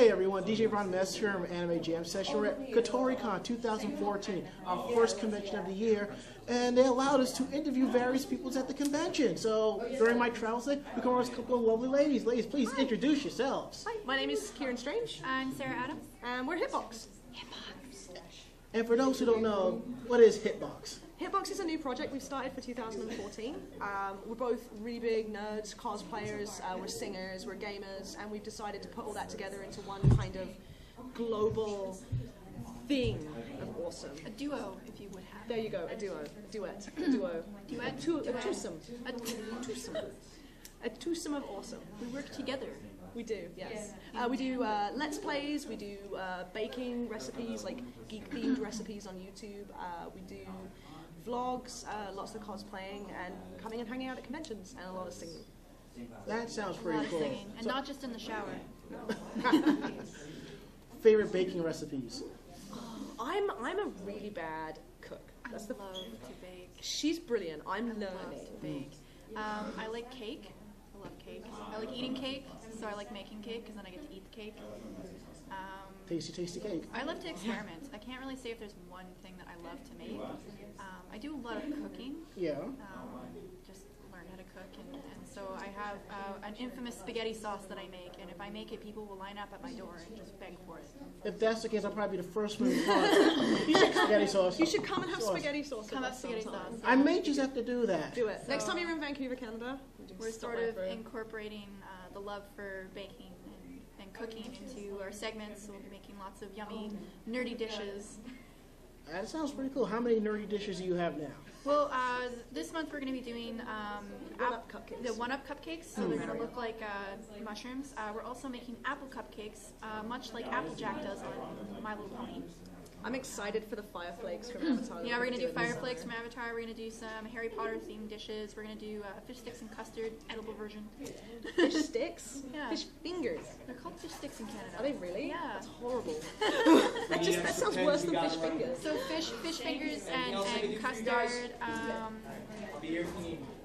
Hey everyone, DJ Ron Mess here from Anime Jam Session. We're at Kotoricon 2014, our first convention of the year, and they allowed us to interview various people at the convention. So during my travels, we come across a couple of lovely ladies. Ladies, please introduce yourselves. Hi, my name is Kieran Strange. I'm Sarah Adams. And we're Hitbox. And for those who don't know, what is Hitbox? Hitbox is a new project we've started for 2014. We're both really big nerds, cosplayers, we're singers, we're gamers, and we've decided to put all that together into one kind of global thing of awesome. A duo, if you would have. There you go, a duo, a duet, a duo. Duet? A twosome. A twosome. A twosome of awesome. We work together. We do, yes. We do Let's Plays, we do baking recipes, like geek-themed recipes on YouTube. We do vlogs, lots of cosplaying, and coming and hanging out at conventions, and a lot of singing. That sounds A pretty lot of cool. singing, and not just in the shower. Favorite baking recipes? I'm a really bad cook. That's the love to bake. She's brilliant. I'm learning. Love to bake. I like cake. I love cake. I like eating cake, so I like making cake because then I get to eat the cake. Tasty, tasty cake. I love to experiment. I can't really say if there's one thing that I love to make. I do a lot of cooking. Yeah. Just learn how to cook, and so I have an infamous spaghetti sauce that I make, and if I make it, people will line up at my door and just beg for it. If that's the case, I'll probably be the first one to try spaghetti sauce. You should come and have spaghetti sauce. Come have spaghetti sauce. I may just have to do that. Do it. So Next time you're in Vancouver, Canada, we're sort of incorporating the love for baking and cooking into our segments. So we'll be making lots of yummy, nerdy dishes. That sounds pretty cool. How many nerdy dishes do you have now? Well, this month we're going to be doing one-up cupcakes. The one-up cupcakes, so they're going to look like mushrooms. We're also making apple cupcakes, much like Applejack does on My Little Pony. I'm excited for the fire flakes from Avatar. Yeah, we're going to do fire flakes from Avatar. We're going to do some Harry Potter themed dishes. We're going to do fish sticks and custard, edible version. Fish sticks? Yeah. Fish fingers? They're called fish sticks in Canada. Are they really? Yeah. That's horrible. that sounds worse than fish fingers. So fish fingers and custard.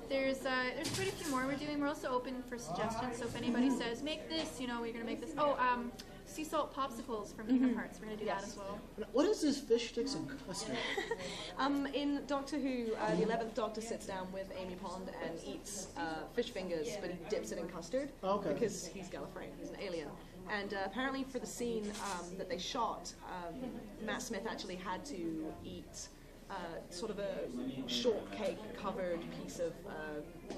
There's quite a few more we're doing. We're also open for suggestions. So if anybody says, make this, we're going to make this. Oh, sea salt popsicles from Kingdom Hearts. We're going to do that as well. What is this fish sticks and custard? In Doctor Who, the 11th Doctor sits down with Amy Pond and eats fish fingers, but he dips it in custard because he's Gallifreyan, he's an alien. And apparently for the scene that they shot, Matt Smith actually had to eat sort of a shortcake covered piece of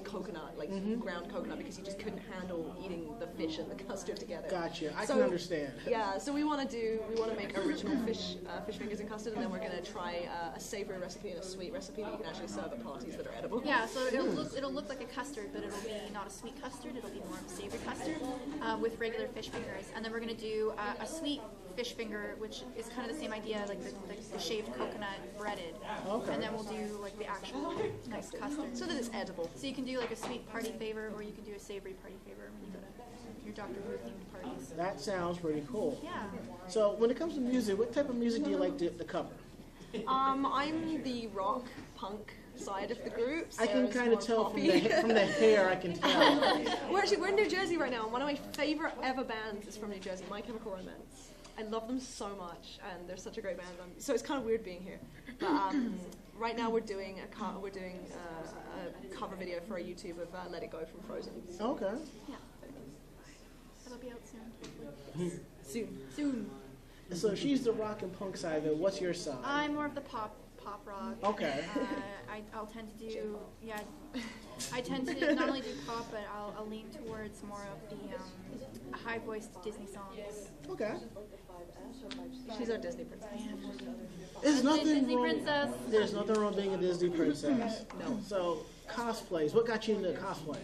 coconut, like ground coconut, because he just couldn't handle eating the fish and the custard together. Gotcha. I can understand. Yeah, so we want to make original fish fingers and custard, and then we're going to try a savory recipe and a sweet recipe that you can actually serve at parties that are edible. Yeah, so it'll look like a custard, but it'll be not a sweet custard. It'll be more of a savory custard with regular fish fingers, and then we're going to do a sweet fish finger, which is kind of the same idea, like the shaved coconut breaded. Okay. And then we'll do like the actual nice custard. So that it's edible. So you can do like a sweet party favor, or you can do a savory party favor when you go to your Doctor Who themed parties. That sounds pretty cool. Yeah. So when it comes to music, what type of music do you like to cover? I'm the rock punk side of the group. I can kind of tell from the hair. I can tell. We're in New Jersey right now, and one of my favorite ever bands is from New Jersey, My Chemical Romance. I love them so much, and they're such a great band. So it's kind of weird being here. But right now we're doing a cover video for a YouTube of "Let It Go" from Frozen. Okay. Yeah. That'll be out soon. Soon. So she's the rock and punk side of it. What's your side? I'm more of the pop rock. Okay. I'll tend to do I tend to not only do pop, but I'll lean towards more of the high-voiced Disney songs. Okay. She's our Disney princess. There's nothing Disney wrong. princess. There's nothing wrong being a Disney princess. No. So cosplays. What got you into cosplay?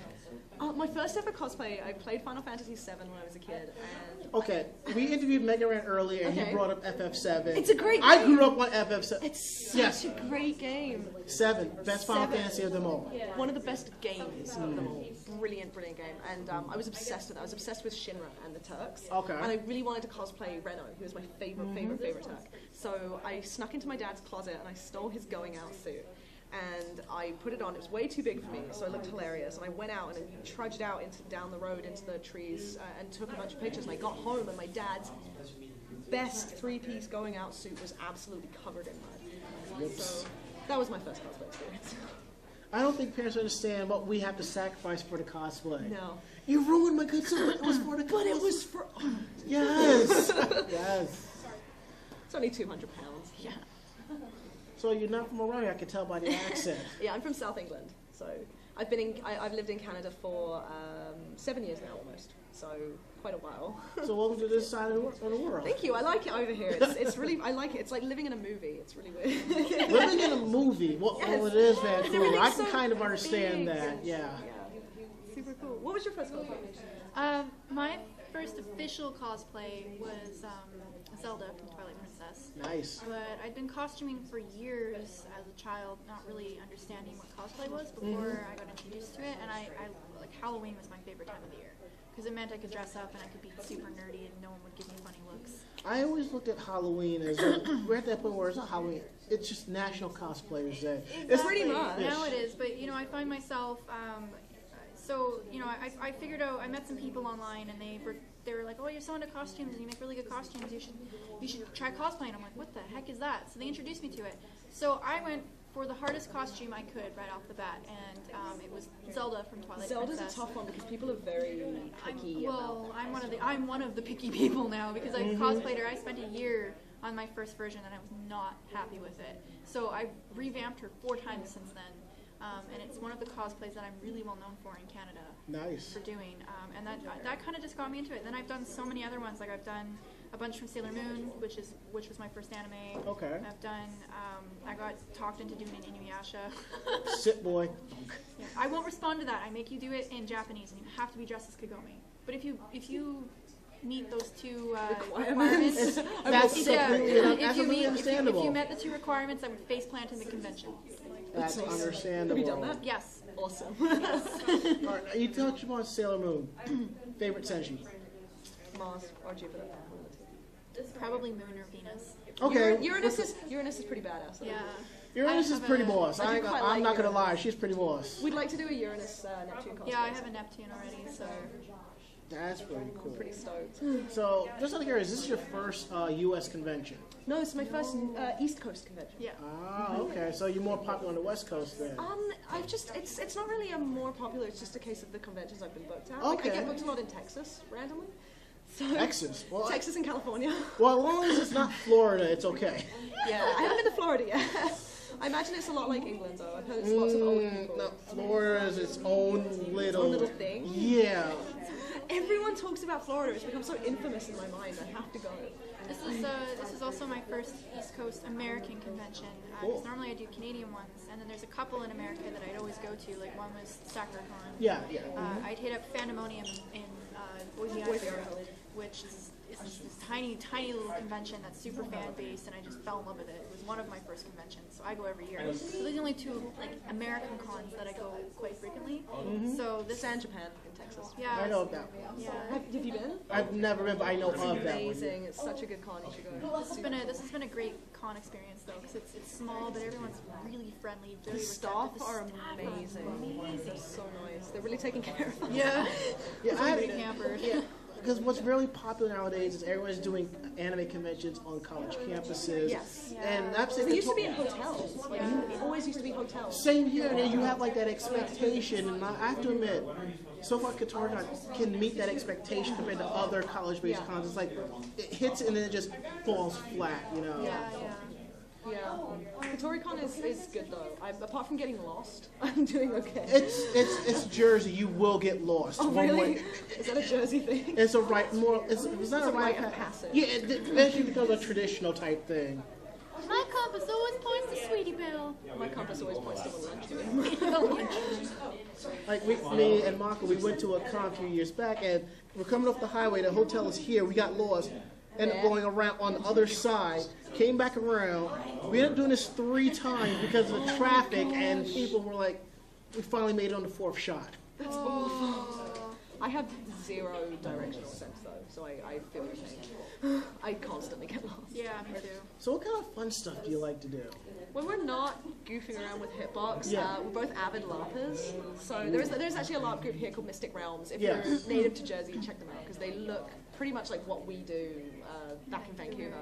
My first ever cosplay, I played Final Fantasy VII when I was a kid. And Okay, we interviewed Mega Ran earlier, and he Okay. brought up FF7. It's a great I game. grew up on FF7. It's such a great game. 7, best Final Seven. Fantasy of them all. One of the best games of them all. Brilliant game. And I was obsessed with it. I was obsessed with Shinra and the Turks. Okay. And I really wanted to cosplay Reno, who was my favorite Turk. So I snuck into my dad's closet and I stole his going out suit. and I put it on. It was way too big for me, so I looked hilarious. And I went out and trudged out down the road into the trees and took a bunch of pictures. And I got home, and my dad's best three-piece going out suit was absolutely covered in mud. Oops. So that was my first cosplay experience. I don't think parents understand what we have to sacrifice for the cosplay. No. You ruined my good summer. It was for the cosplay. But it was for... Yes. Yes. It's only 200 pounds. Yeah. So you're not from around here, I can tell by the accent. Yeah, I'm from South England. So I've lived in Canada for 7 years now almost. So quite a while. So welcome to this side of the world. Thank you. I like it over here. It's really, I like it. It's like living in a movie. It's really weird. Living in a movie. Well, Yes. well it is Vancouver. I Everything's can so kind of understand big. that. Yeah. Super cool. What was your first cosplay? My first official cosplay was Zelda from Twilight Princess. Nice. But I'd been costuming for years as a child, not really understanding what cosplay was before I got introduced to it. And I like Halloween was my favorite time of the year because it meant I could dress up and I could be super nerdy and no one would give me funny looks. I always looked at Halloween as we're at that point where it's not Halloween. It's just National Cosplayers Day. It's pretty much. Now it is, but you know, I find myself. So you know, I figured out. I met some people online, and they were like, "Oh, you're so into costumes, and you make really good costumes. You should try cosplaying." I'm like, "What the heck is that?" So they introduced me to it. So I went for the hardest costume I could right off the bat, and it was Zelda from Twilight Zelda's Princess. a tough one because people are very picky about that. I'm one of the picky people now because I cosplayed her. I spent a year on my first version, and I was not happy with it. So I revamped her 4 times since then. And it's one of the cosplays that I'm really well known for in Canada. Nice. For doing, and that kind of just got me into it. Then I've done so many other ones. Like I've done a bunch from Sailor Moon, which was my first anime. Okay. I've done. I got talked into doing an Inuyasha. Sit boy. Yeah. I won't respond to that. I make you do it in Japanese, and you have to be dressed as Kagome. But if you meet those 2 requirements, That's completely understandable. If you met the 2 requirements, I would face plant in the convention. That's understandable. Have you done that? Yes. Awesome. All right, you touched upon Sailor Moon. Favorite Senshi? Mars or Jupiter. Probably Moon or Venus. Okay. Uranus is pretty badass. Though. Yeah. Uranus is pretty boss. I do quite I'm like not gonna Uranus. lie, she's pretty boss. We'd like to do a Uranus Neptune cosplay. Yeah, I have a Neptune already, so. That's pretty cool. Pretty stoked. So, just out of curiosity, is this your first U.S. convention? No, this is my first East Coast convention. Yeah. Ah, okay. So you're more popular on the West Coast then. I've just it's not really a more popular. It's just a case of the conventions I've been booked at. Okay. Like, I get booked a lot in Texas randomly. So, Texas. Well, Texas and California. well, as long as it's not Florida, it's okay. Yeah, I haven't been to Florida yet. I imagine it's a lot like England, though. I've heard it's lots of old people. No, Florida is its own little thing. Yeah. Everyone talks about Florida. It's become so infamous in my mind. I have to go. This is also my first East Coast American convention. Cool. Normally I do Canadian ones, and then there's a couple in America that I'd always go to. Like one was Sakuricon. Yeah. I'd hit up Fandemonium in Boise, Idaho, which is just this tiny little convention that's super fan-based, and I just fell in love with it. It was one of my first conventions, so I go every year. So these are the only 2 like American cons that I go quite frequently. So this San Japan in Texas. yeah, I know that one. yeah. Have you been? I've never been, but I know of that one. Amazing. It's such a good con. You should go. This has been a great con experience though, because it's small, but everyone's really friendly. The Really staff receptive. are The staff are amazing. They're so nice. They're really taking care of us. Yeah. Yeah, I Pretty pampered. Yeah, because what's really popular nowadays is everyone's doing anime conventions on college campuses. Yes. And that's They used to be in hotels. Like, it always used to be hotels. Same here, and then you have like that expectation, and I have to admit, so far Kotoricon can meet that expectation compared to other college-based cons. It's like it hits and then it just falls flat, you know. Yeah. Yeah. Kotoricon is good though. Apart from getting lost, I'm doing okay. It's Jersey. You will get lost. Oh, one really? way. Is that a Jersey thing? It's a right more. It's not a rite of passage. Yeah, it eventually becomes a traditional type thing. My compass always points to Sweetie Belle. My compass always points to the lunch. Like me and Marco, we went to a con a few years back, and we're coming off the highway. The hotel is here. We got lost. Ended up going around on the other side. Came back around. We ended up doing this 3 times because of the traffic, and people were like, we finally made it on the 4th shot. That's awful. I have 0 directional sense though, so I feel your pain. I constantly get lost. Yeah, me too. So what kind of fun stuff do you like to do? When we're not goofing around with Hitbox, Yeah. we're both avid LARPers. So there's actually a LARP group here called Mystic Realms. If Yes. you're native to Jersey, check them out because they look pretty much like what we do back in Vancouver.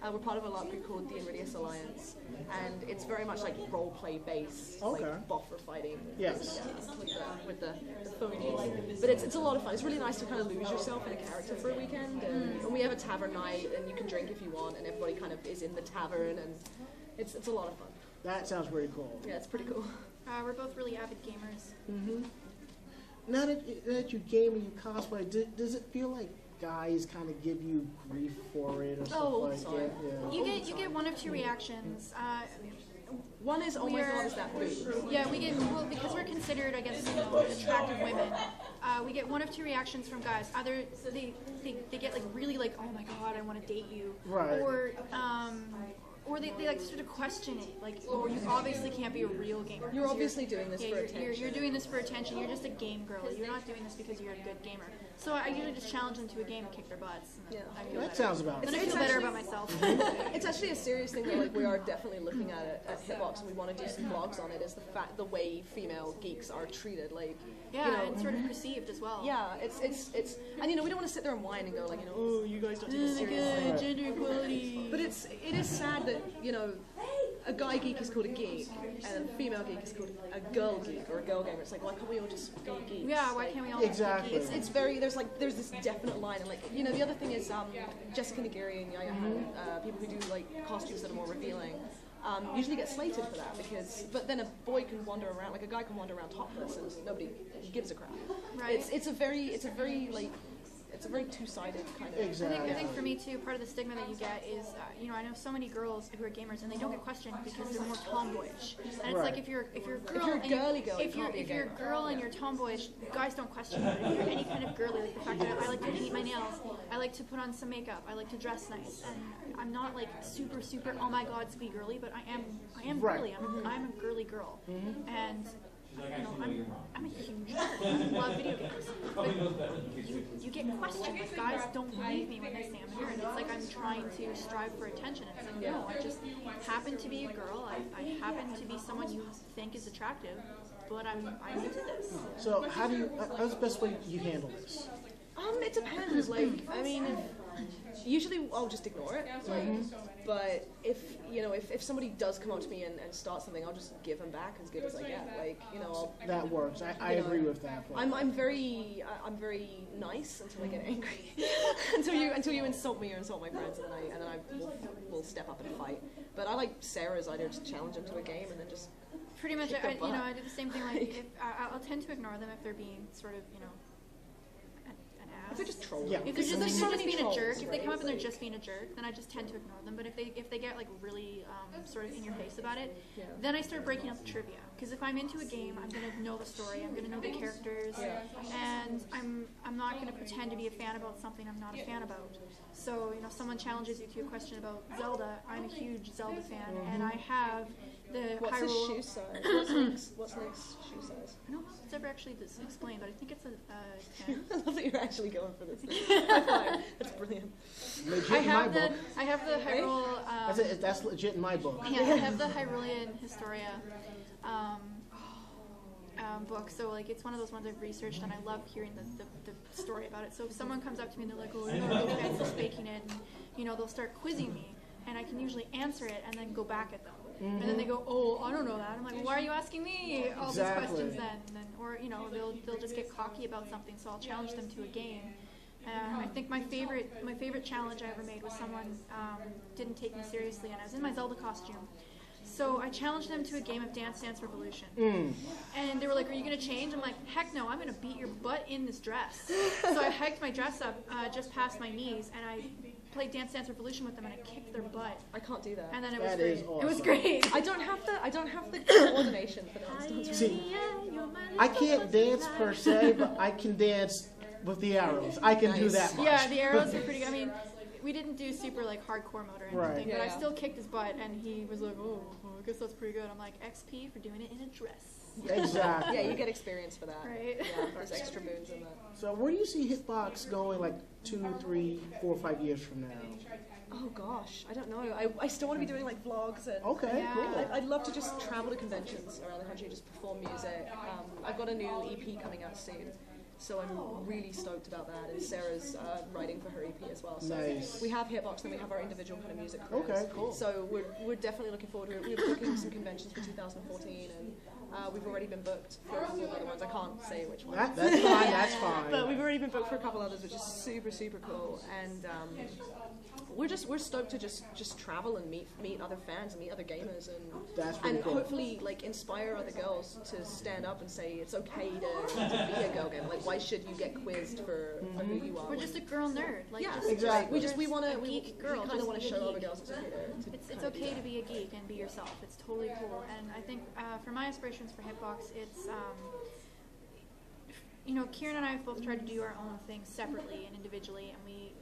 We're part of a LARP group called the Iridius Alliance, and it's very much like role-play based, like boffer fighting. Yes. With the phonies. But it's a lot of fun. It's really nice to kind of lose yourself in a character for a weekend. And we have a tavern night, and you can drink if you want, and everybody kind of is in the tavern, and it's a lot of fun. That sounds pretty cool. Yeah, it's pretty cool. We're both really avid gamers. Mm-hmm. Now that you game and you cosplay, does it feel like guys kind of give you grief for it or stuff like that? Yeah. You get one of two reactions. One is, oh my god, is that boob? Yeah, we get, well, because we're considered, I guess, attractive women, we get one of two reactions from guys. Either they get like really like, oh my god, I want to date you, right. Or they like sort of question it, like, oh, you obviously can't be a real gamer. You're obviously doing this for attention. You're doing this for attention. You're just a game girl. You're not doing this because you're a good gamer. So I usually just challenge them to a game and kick their butts. And I feel that better. sounds about Then it. I feel better about myself. It's actually a serious thing that like we are definitely looking at it at Hitbox, and we want to do some vlogs on it. Is the way female geeks are treated, like and sort of perceived as well. Yeah, it's and we don't want to sit there and whine and go like oh you guys don't take this seriously. Gender equality. But it is sad that a guy geek is called a geek, and a female geek is called a girl geek or a girl gamer. It's like, why can't we all just be geeks? Yeah, why can't we all exactly. be geeks? It's very there's this definite line, and like the other thing is Jessica Nagiri and Yaya people who do like costumes that are more revealing. Usually get slated for that but then a boy can wander around, like a guy can wander around topless and nobody gives a crap. Right. It's a very two-sided kind of. Exactly. I think for me too, part of the stigma that you get is, I know so many girls who are gamers and they don't get questioned because they're more tomboyish. And it's like if you're a girl, if you're a girl and you're tomboyish, guys don't question you. If you're any kind of girly, like the fact that I like to paint my nails, I like to put on some makeup, I like to dress nice, and I'm not like super oh my god to be girly, but I am girly. I'm a girly girl, and. I'm a huge nerd. I love video games. But you get questions. Guys don't believe me when they say I'm here, and it's like I'm trying to strive for attention. It's like, no, I just happen to be a girl. I happen to be someone you think is attractive, but I'm into this. So how's the best way you handle this? It depends. Like, I mean, usually I'll just ignore it. Like, but if somebody does come up to me and start something, I'll just give them back as good as I get. Like, that works. I agree with that. I'm very nice until I get angry. until you insult me or insult my friends, and then I will step up and fight. But I like Sarah's idea, just challenge them to a game and then just pretty much. I do the same thing. Like, I'll tend to ignore them if they're being sort of if they're just trolling. Yeah. If they're just being a jerk, if they come up and they're just being a jerk, then I just tend to ignore them. But if they get like really sort of in your face about it, then I start breaking up the trivia. Because if I'm into a game, I'm gonna know the story, I'm gonna know the characters, and I'm not gonna pretend to be a fan about something I'm not a fan about. So someone challenges you to a question about Zelda. I'm a huge Zelda fan, and I have the What's his Hyrule. shoe size? What's Nick's shoe size? I don't know if it's ever actually explained, but I think it's a 10. I love that you're actually going for this. High five. That's brilliant. Legit I in my have book. I have the Hyrule. That's legit in my book. Yeah, I have the Hyrulean Historia book. So like it's one of those ones I've researched, and I love hearing the story about it. So if someone comes up to me and they're like, "Oh, you're really fans for speaking it," and they'll start quizzing me, and I can usually answer it and then go back at them. And then they go, "Oh, I don't know that." I'm like, well, "Why are you asking me all these questions then?" Or they'll just get cocky about something. So I'll challenge them to a game. I think my favorite challenge I ever made was someone didn't take me seriously, and I was in my Zelda costume. So I challenged them to a game of Dance Dance Revolution. And they were like, "Are you going to change?" I'm like, "Heck no, I'm going to beat your butt in this dress." So I hiked my dress up just past my knees, and I played Dance Dance Revolution with them, and I kicked their butt. I can't do that. And then it was That great. is awesome. It was great. I don't have the coordination for Dance. See, I can't dance per se, but I can dance with the arrows. I can do that much. Yeah, the arrows are pretty good. I mean, we didn't do super like hardcore mode or anything, Right. but I still kicked his butt, and he was like, "Oh, I guess that's pretty good." I'm like, "XP for doing it in a dress." Exactly. Yeah, you get experience for that. Right. Yeah, there's extra moves in that. So where do you see Hitbox going like 2, 3, 4, 5 years from now? Oh gosh, I don't know. I still want to be doing like vlogs and Okay, cool. I'd love to just travel to conventions around the country, just perform music. I've got a new EP coming out soon, so I'm really stoked about that. And Sarah's writing for her EP as well. So Nice. we have Hitbox, then we have our individual kind of music careers. Okay, cool. So we're definitely looking forward to it. We're booking some conventions for 2014, and we've already been booked for a couple of other ones. I can't say which ones. That's fine. That's fine. But we've already been booked for a couple others, which is super, super cool. And we're stoked to just travel and meet other fans and meet other gamers and cool. hopefully like inspire other girls to stand up and say it's okay to be a girl gamer. Like, why should you get quizzed for who you are? We're just a girl nerd. Like, Yeah, just, exactly. We want to geek girl, kind just of want to be a show other geek. girls it's okay to It's okay to be a geek and be yourself. It's totally cool. And I think for my aspirations for Hitbox, it's you know, Kieran and I have both tried to do our own things separately and individually, and we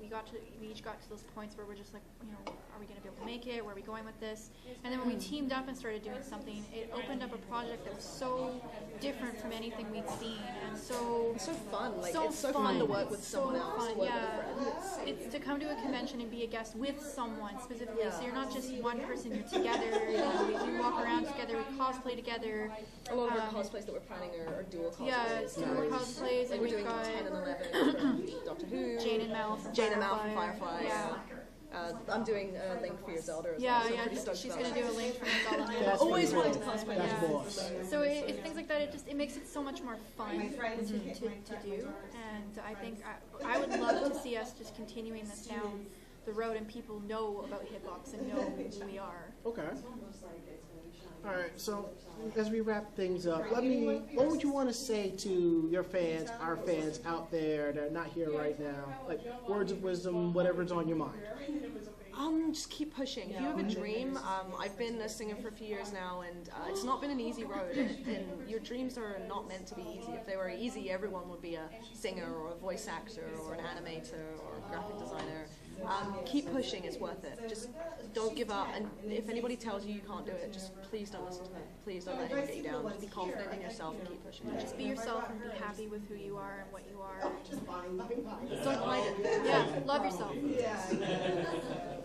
each got to those points where we're just like, you know, are we going to be able to make it? Where are we going with this? And then when we teamed up and started doing something, it opened up a project that was so different from anything we'd seen, and so It's so fun. Like, so it's so fun to work with It's someone so else, fun, to work yeah. with a friend. It's to come to a convention and be a guest with someone specifically. Yeah. So you're not just one person, you're together. You know, we walk around together, we cosplay together. A lot of our cosplays that we're planning are dual cosplays. Yeah, it's dual cosplays, Like, and we're we've doing got 10 and 11 from Doctor Who. Jane and Mal from Firefly. Yeah. I'm doing a Link for your Zelda as well. Yeah, so I'm yeah, pretty stoked she's about going to that. do a link from Zelda. That's Always pretty wanted to cool. cosplay. That's Yeah. boss. So it's things like that. It makes it so much more fun to do, and I think I would love to see us just continuing this down the road, and people know about Hitbox and know who we are. Okay. All right. So as we wrap things up, what would you want to say to your fans, our fans out there that are not here right now? Like words of wisdom, whatever's on your mind. Just keep pushing. If you have a dream, I've been a singer for a few years now, and it's not been an easy road. And your dreams are not meant to be easy. If they were easy, everyone would be a singer or a voice actor or an animator or a graphic designer. Keep pushing, it's worth it. Just don't give up, and if anybody tells you you can't do it, just please don't listen to them. Please don't let them get you down. Just be confident in yourself and keep pushing. Just be yourself and be happy with who you are and what you are. Don't hide it. Yeah, love yourself.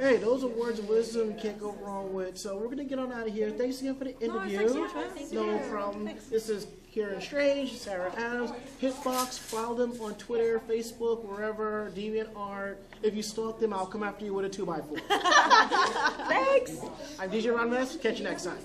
Hey, those are words of wisdom you can't go wrong with. So we're gonna get on out of here. Thanks again for the interview. Thanks No you. problem. This is Kieran Strange, Sarah Adams, Hitbox. Follow them on Twitter, Facebook, wherever, DeviantArt. If you stalk them, I'll come after you with a 2x4. Thanks! I'm DJ Ron Mess. Catch you next time.